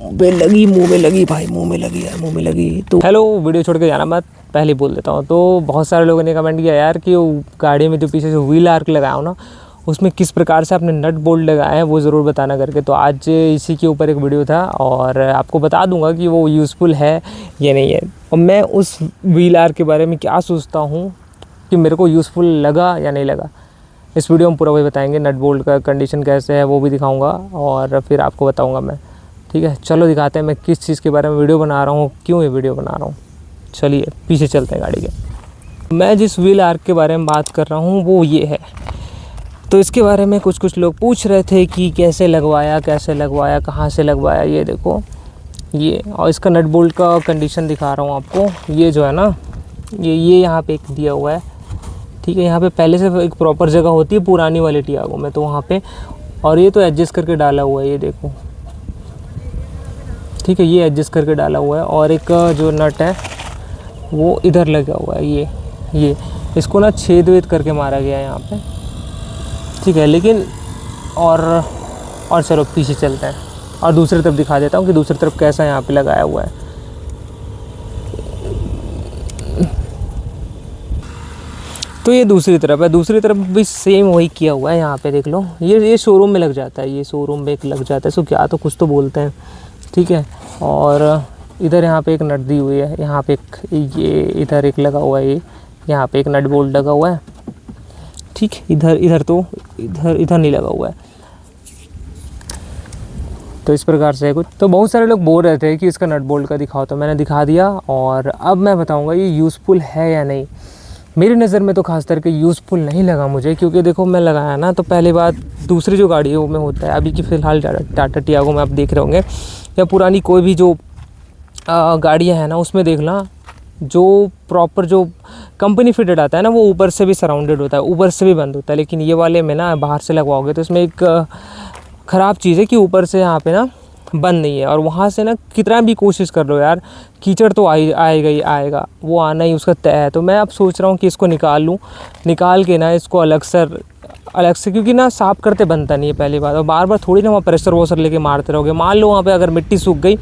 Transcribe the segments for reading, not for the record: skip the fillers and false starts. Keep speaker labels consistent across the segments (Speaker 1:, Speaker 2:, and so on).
Speaker 1: मुंह में लगी भाई, मुंह में लगी यार, मुंह में लगी। तो हेलो, वीडियो छोड़ के जाना मत, पहले बोल देता हूँ। तो बहुत सारे लोगों ने कमेंट किया यार कि वो गाड़ी में जो पीछे से व्हील आर्क लगाया हो ना, उसमें किस प्रकार से आपने नट बोल्ट लगाए हैं वो ज़रूर बताना करके। तो आज इसी के ऊपर एक वीडियो था और आपको बता दूंगा कि वो यूज़फुल है या नहीं है, और मैं उस व्हील आर्क के बारे में क्या सोचता हूँ कि मेरे को यूज़फुल लगा या नहीं लगा। इस वीडियो में पूरा वही बताएंगे, नट बोल्ट का कंडीशन कैसे है वो भी दिखाऊंगा और फिर आपको बताऊंगा मैं। ठीक है, चलो दिखाते हैं मैं किस चीज़ के बारे में वीडियो बना रहा हूँ, क्यों ये वीडियो बना रहा हूँ। चलिए पीछे चलते हैं गाड़ी के। मैं जिस व्हील आर्क के बारे में बात कर रहा हूँ वो ये है। तो इसके बारे में कुछ लोग पूछ रहे थे कि कैसे लगवाया, कहाँ से लगवाया। ये देखो ये, और इसका नट बोल्ट का कंडीशन दिखा रहा हूँ आपको। ये जो है ना, ये यहाँ पे एक दिया हुआ है। ठीक है, यहाँ पे पहले से एक प्रॉपर जगह होती है पुरानी वाली टियागो में, तो वहाँ पे, और ये तो एडजस्ट करके डाला हुआ है, ये देखो। ठीक है, ये एडजस्ट करके डाला हुआ है। और एक जो नट है वो इधर लगा हुआ है, ये इसको ना छेद वेद करके मारा गया है यहाँ पे। ठीक है, लेकिन और चलो पीछे चलते हैं और दूसरी तरफ दिखा देता हूँ कि दूसरी तरफ कैसा यहाँ पे लगाया हुआ है। तो ये दूसरी तरफ है, दूसरी तरफ भी सेम वही किया हुआ है। यहाँ पे देख लो, ये शोरूम में लग जाता है, ये शोरूम में एक लग जाता है। सो क्या तो कुछ तो बोलते हैं। ठीक है, और इधर यहाँ पे एक नट दी हुई है, यहाँ पे एक, ये इधर एक लगा हुआ है, ये यहाँ पे एक नट बोल्ट लगा हुआ है। ठीक, इधर तो इधर नहीं लगा हुआ है। तो इस प्रकार से है कुछ। तो बहुत सारे लोग बोल रहे थे कि इसका नट बोल्ट का दिखाओ, तो मैंने दिखा दिया। और अब मैं बताऊंगा ये यूज़फुल है या नहीं। मेरी नज़र में तो खास करके यूज़फुल नहीं लगा मुझे, क्योंकि देखो मैं लगाया ना, तो पहली बात दूसरी जो गाड़ियों में होता है, अभी की फ़िलहाल टाटा टियागो में आप देख रहे होंगे, या पुरानी कोई भी जो गाड़ियाँ हैं ना, उसमें देखना जो प्रॉपर जो कंपनी फिटेड आता है ना, वो ऊपर से भी सराउंडेड होता है, ऊपर से भी बंद होता है। लेकिन ये वाले में ना बाहर से लगवाओगे तो इसमें एक ख़राब चीज़ है कि ऊपर से यहाँ पे ना बंद नहीं है, और वहाँ से ना कितना भी कोशिश कर लो यार, कीचड़ तो आएगा ही आएगा, वो आना ही उसका तय है। तो मैं अब सोच रहा हूँ कि इसको निकाल लूँ, निकाल के ना इसको अलग से, क्योंकि ना साफ़ करते बनता नहीं है पहली बात, और बार बार थोड़ी ना वहाँ प्रेशर वॉशर लेके मारते रहोगे। मान लो वहाँ पे अगर मिट्टी सूख गई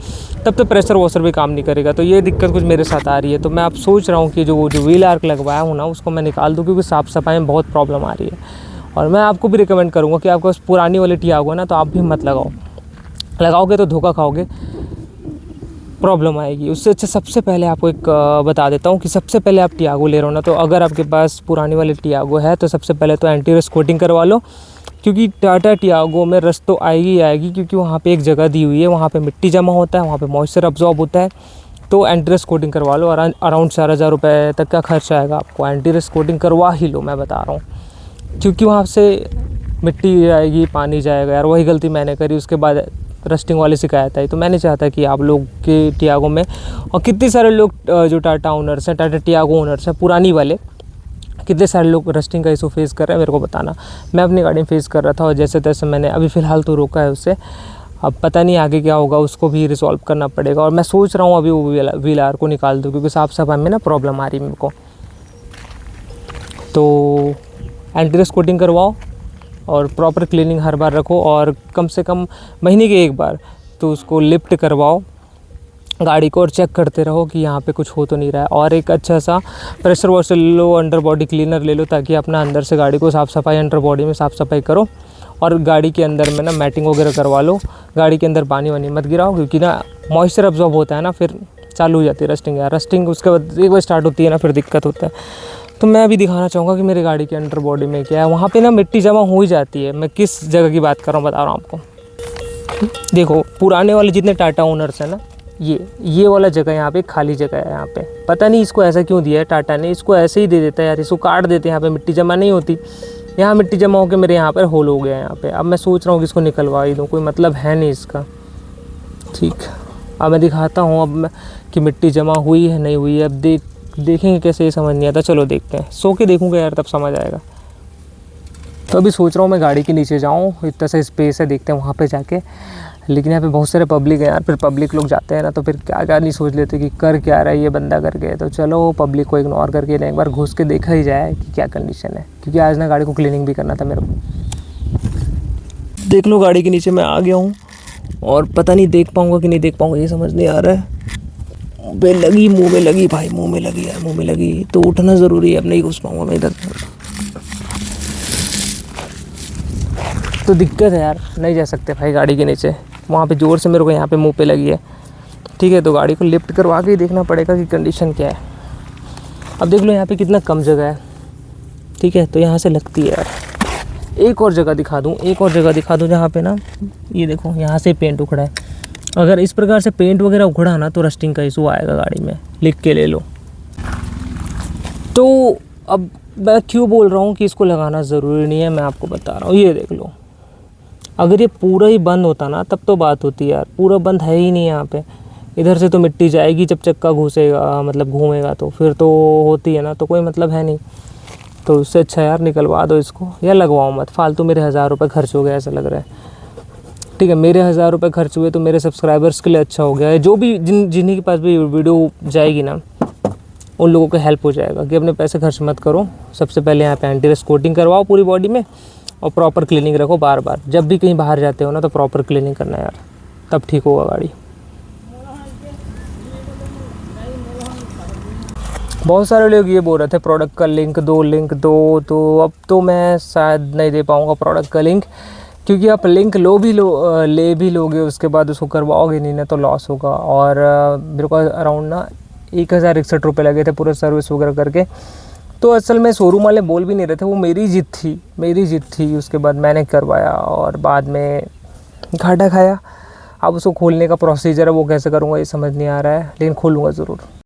Speaker 1: तब तो प्रेशर वॉशर भी काम नहीं करेगा। तो ये दिक्कत कुछ मेरे साथ आ रही है। तो मैं अब सोच रहा हूँ कि जो व्हील आर्क लगवाया हूँ ना, उसको मैं निकाल दूँ, क्योंकि साफ़ सफाई में बहुत प्रॉब्लम आ रही है। और मैं आपको भी रिकमेंड करूँगा कि आपको पुरानी वाली टियागो है ना, तो आप भी मत लगाओगे तो धोखा खाओगे, प्रॉब्लम आएगी। उससे अच्छा सबसे पहले आपको एक बता देता हूँ कि सबसे पहले आप टियागो ले रहे हो ना, तो अगर आपके पास पुरानी वाली टियागो है तो सबसे पहले तो एंटी रस्ट कोटिंग करवा लो, क्योंकि टाटा टियागो में रस्ट तो आएगी, क्योंकि वहाँ पे एक जगह दी हुई है, वहाँ पे मिट्टी जमा होता है, वहाँ पे मॉइस्चर अब्जॉर्ब होता है। तो एंटी रस्ट कोटिंग करवा लो, अराउंड 4,000 रुपये तक का खर्च आएगा आपको। एंटी रस्ट कोटिंग करवा ही लो, मैं बता रहा हूँ, क्योंकि वहाँ से मिट्टी जाएगी, पानी जाएगा यार। वही गलती मैंने करी, उसके बाद रस्टिंग वाली शिकायत आई। तो मैं नहीं चाहता कि आप लोग के टियागो में, और कितने सारे लोग जो टाटा ओनर्स हैं, टाटा टियागो ओनर्स हैं पुरानी वाले, कितने सारे लोग रस्टिंग का इशू फेस कर रहे हैं मेरे को बताना। मैं अपनी गाड़ी में फेस कर रहा था, और जैसे तैसे मैंने अभी फ़िलहाल तो रोका है उससे। अब पता नहीं आगे क्या होगा, उसको भी रिसॉल्व करना पड़ेगा। और मैं सोच रहा हूँ अभी वो व्हील आर्क को निकाल दूँ, क्योंकि साफ़ सफाई में ना प्रॉब्लम आ रही है मेरे को। तो एंटी रस्ट कोटिंग करवाओ और प्रॉपर क्लीनिंग हर बार रखो, और कम से कम महीने के एक बार तो उसको लिफ्ट करवाओ गाड़ी को, और चेक करते रहो कि यहाँ पे कुछ हो तो नहीं रहा है। और एक अच्छा सा प्रेशर वॉशर ले लो, अंडर बॉडी क्लीनर ले लो, ताकि अपना अंदर से गाड़ी को साफ़ सफाई, अंडर बॉडी में साफ़ सफाई करो। और गाड़ी के अंदर में ना मैटिंग वगैरह करवा लो, गाड़ी के अंदर पानी वानी मत गिराओ, क्योंकि ना मॉइस्चर अब्जॉर्ब होता है ना, फिर चालू हो जाती है रस्टिंग यार। रस्टिंग उसके बाद एक बार स्टार्ट होती है ना, फिर दिक्कत होता है। तो मैं अभी दिखाना चाहूँगा कि मेरी गाड़ी के अंडर बॉडी में क्या है। वहाँ पे ना मिट्टी जमा हो ही जाती है। मैं किस जगह की बात कर रहा हूँ बता रहा हूँ आपको। देखो पुराने वाले जितने टाटा ओनर्स हैं ना, ये वाला जगह यहाँ पे खाली जगह है। यहाँ पे पता नहीं इसको ऐसा क्यों दिया है टाटा ने, इसको ऐसे ही दे देता है यार, इसको काट देते हैं। यहाँ पे मिट्टी जमा नहीं होती, यहाँ मिट्टी जमा होकर मेरे यहाँ पर होल हो गया है यहाँ पे। अब मैं सोच रहा हूँ कि इसको निकलवा ही दूँ, कोई मतलब है नहीं इसका। ठीक, अब मैं दिखाता हूँ अब कि मिट्टी जमा हुई है नहीं हुई है। अब देखेंगे कैसे, ये समझ नहीं आता। चलो देखते हैं, सो के देखूँगा यार, तब समझ आएगा। तो अभी सोच रहा हूँ मैं गाड़ी के नीचे जाऊँ, इतना सा स्पेस है, देखते हैं वहाँ पे जाके। लेकिन यहाँ पे बहुत सारे पब्लिक है यार, फिर पब्लिक लोग जाते हैं ना, तो फिर क्या क्या नहीं सोच लेते कि कर क्या रहा है ये बंदा करके। तो चलो पब्लिक को इग्नोर करके एक बार घुस के देखा ही जाए कि क्या कंडीशन है, क्योंकि आज ना गाड़ी को क्लीनिंग भी करना था मेरे को। देख लो गाड़ी के नीचे मैं आ गया हूँ, और पता नहीं देख पाऊँगा कि नहीं देख पाऊँगा, ये समझ नहीं आ रहा है। मुंह में लगी भाई, मुंह में लगी यार, मुंह में लगी तो उठना ज़रूरी है, अब नहीं घुस पाऊँगा मैं इधर। तो दिक्कत है यार, नहीं जा सकते भाई गाड़ी के नीचे, वहाँ पे ज़ोर से मेरे को यहाँ पे मुंह पे लगी है। ठीक है, तो गाड़ी को लिफ्ट करवा के ही देखना पड़ेगा कि कंडीशन क्या है। अब देख लो यहाँ पे कितना कम जगह है। ठीक है, तो यहाँ से लगती है यार। एक और जगह दिखा दूँ जहाँ पे ना, ये देखो यहाँ से पेंट उखड़ा है। अगर इस प्रकार से पेंट वगैरह उखड़ा ना तो रस्टिंग का इशू आएगा गाड़ी में, लिख के ले लो। तो अब मैं क्यों बोल रहा हूँ कि इसको लगाना ज़रूरी नहीं है, मैं आपको बता रहा हूँ। ये देख लो, अगर ये पूरा ही बंद होता ना तब तो बात होती यार, पूरा बंद है ही नहीं यहाँ पे। इधर से तो मिट्टी जाएगी जब चक्का घुसेगा, मतलब घूमेगा, तो फिर तो होती है ना, तो कोई मतलब है नहीं। तो उससे अच्छा यार निकलवा दो इसको, या लगवाओ मत, फालतू मेरे 1000 रुपये खर्च हो गए ऐसा लग रहा है। ठीक है, मेरे 1000 रुपये खर्च हुए तो मेरे सब्सक्राइबर्स के लिए अच्छा हो गया है। जो भी जिन्हीं के पास भी वीडियो जाएगी ना, उन लोगों को हेल्प हो जाएगा कि अपने पैसे खर्च मत करो। सबसे पहले यहाँ पे एंटी रस्ट कोटिंग करवाओ पूरी बॉडी में, और प्रॉपर क्लीनिंग रखो बार बार। जब भी कहीं बाहर जाते हो ना तो प्रॉपर क्लीनिंग करना यार, तब ठीक होगा गाड़ी। बहुत सारे लोग ये बोल रहे थे प्रोडक्ट का लिंक दो, तो अब तो मैं शायद नहीं दे पाऊँगा प्रोडक्ट का लिंक, क्योंकि आप लिंक ले भी लोगे, उसके बाद उसको करवाओगे नहीं ना तो लॉस होगा। और मेरे को अराउंड ना 1061 रुपये लगे थे पूरा सर्विस वगैरह करके। तो असल में शोरूम वाले बोल भी नहीं रहे थे, वो मेरी जिद थी। उसके बाद मैंने करवाया और बाद में घाटा खाया। अब उसको खोलने का प्रोसीजर है वो कैसे करूँगा ये समझ नहीं आ रहा है, लेकिन खोलूँगा ज़रूर।